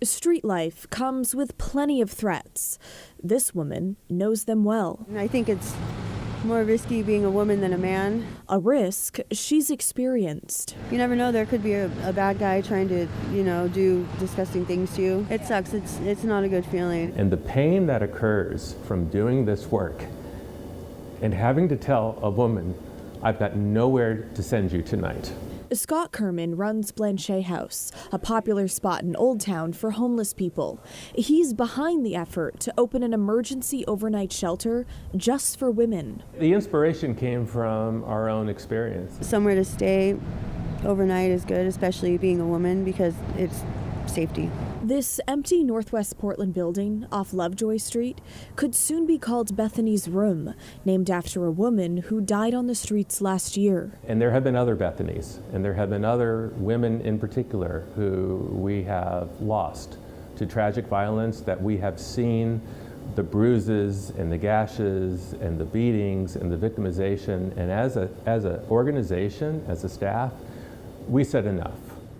Street life comes with plenty of threats. This woman knows them well. I think it's more risky being a woman than a man. A risk she's experienced. You never know, there could be a bad guy trying to, do disgusting things to you. It sucks. It's not a good feeling. And the pain that occurs from doing this work and having to tell a woman, I've got nowhere to send you tonight. Scott Kerman runs Blanchet House, a popular spot in Old Town for homeless people. He's behind the effort to open an emergency overnight shelter just for women. The inspiration came from our own experience. Somewhere to stay overnight is good, especially being a woman, because it's safety. This empty Northwest Portland building off Lovejoy Street could soon be called Bethany's Room, named after a woman who died on the streets last year. And there have been other Bethanys, and there have been other women in particular who we have lost to tragic violence, that we have seen the bruises and the gashes and the beatings and the victimization. And as an organization, as a staff, we said enough.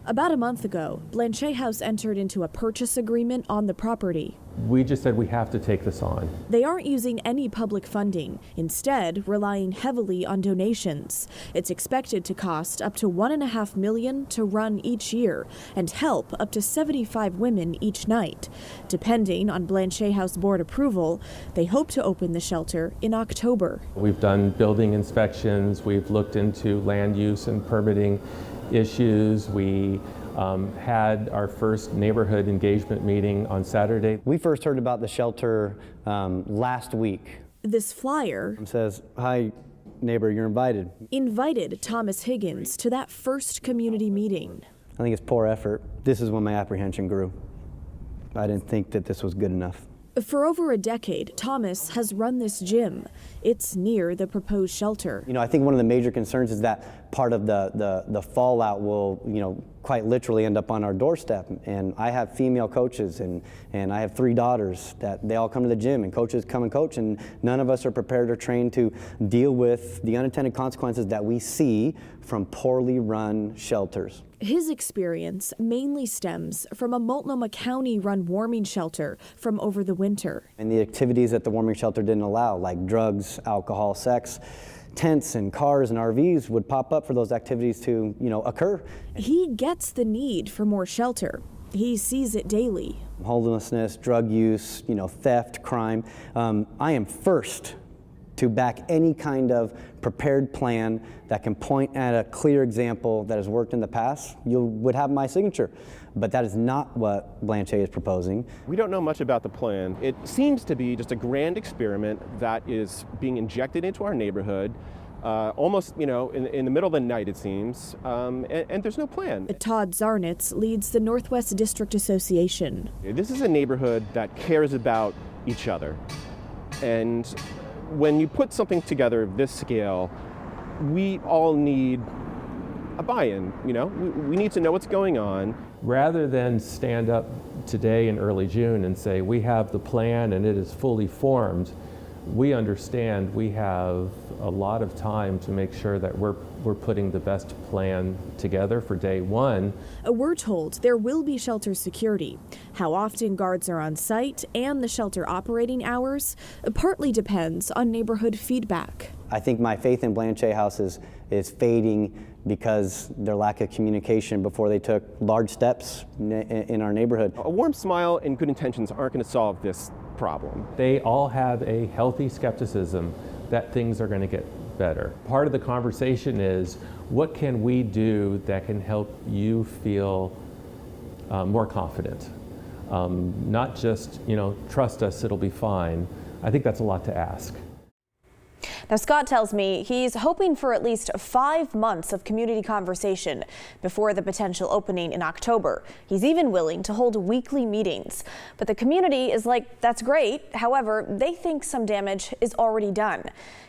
About a month ago, Blanchet House entered into a purchase agreement on the property. We just said we have to take this on. They aren't using any public funding, instead relying heavily on donations. It's expected to cost up to $1.5 million to run each year and help up to 75 women each night. Depending on Blanchet House board approval, they hope to open the shelter in October. We've done building inspections, we've looked into land use and permitting issues. We had our first neighborhood engagement meeting on Saturday. We first heard about the shelter last week. This flyer says, "Hi, neighbor, you're invited." Invited Thomas Higgins to that first community meeting. I think it's poor effort. This is when my apprehension grew. I didn't think that this was good enough. For over a decade, Thomas has run this gym. It's near the proposed shelter. I think one of the major concerns is that part of the fallout will, quite literally end up on our doorstep. And I have female coaches and I have 3 daughters that they all come to the gym, and coaches come and coach, and none of us are prepared or trained to deal with the unintended consequences that we see from poorly run shelters. His experience mainly stems from a Multnomah County-run warming shelter from over the winter. And the activities that the warming shelter didn't allow, like drugs, alcohol, sex, tents and cars and RVs would pop up for those activities to, occur. He gets the need for more shelter. He sees it daily. Homelessness, drug use, theft, crime. I am first to back any kind of prepared plan that can point at a clear example that has worked in the past. You would have my signature, but that is not what Blanchet is proposing. We don't know much about the plan. It seems to be just a grand experiment that is being injected into our neighborhood almost, in the middle of the night, it seems, and there's no plan. Todd Zarnitz leads the Northwest District Association. This is a neighborhood that cares about each other, and when you put something together of this scale, we all need a buy-in, we need to know what's going on. Rather than stand up today in early June and say, we have the plan and it is fully formed, we understand we have a lot of time to make sure that we're putting the best plan together for day one. We're told there will be shelter security. How often guards are on site and the shelter operating hours partly depends on neighborhood feedback. I think my faith in Blanchet House is fading because their lack of communication before they took large steps in our neighborhood. A warm smile and good intentions aren't going to solve this problem. They all have a healthy skepticism that things are going to get better. Part of the conversation is, what can we do that can help you feel more confident? Not just, trust us, it'll be fine. I think that's a lot to ask. Now, Scott tells me he's hoping for at least 5 months of community conversation before the potential opening in October. He's even willing to hold weekly meetings. But the community is like, that's great. However, they think some damage is already done.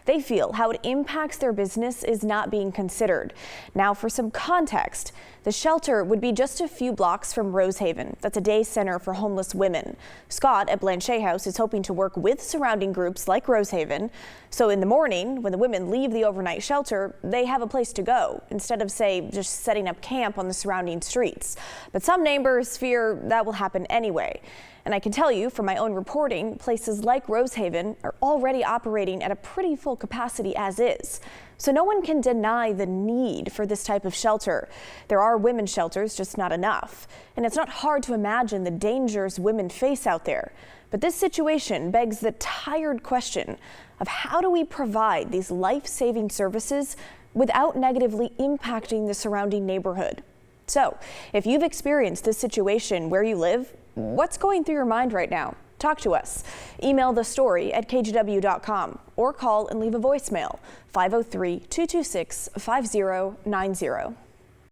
They feel how it impacts their business is not being considered. Now, for some context, the shelter would be just a few blocks from Rosehaven. That's a day center for homeless women. Scott at Blanchet House is hoping to work with surrounding groups like Rosehaven. So in the morning, morning, when the women leave the overnight shelter, they have a place to go instead of, say, just setting up camp on the surrounding streets. But some neighbors fear that will happen anyway. And I can tell you from my own reporting, places like Rosehaven are already operating at a pretty full capacity as is. So no one can deny the need for this type of shelter. There are women's shelters, just not enough. And it's not hard to imagine the dangers women face out there. But this situation begs the tired question of how do we provide these life-saving services without negatively impacting the surrounding neighborhood? So if you've experienced this situation where you live, what's going through your mind right now? Talk to us. Email the story at kgw.com or call and leave a voicemail 503-226-5090.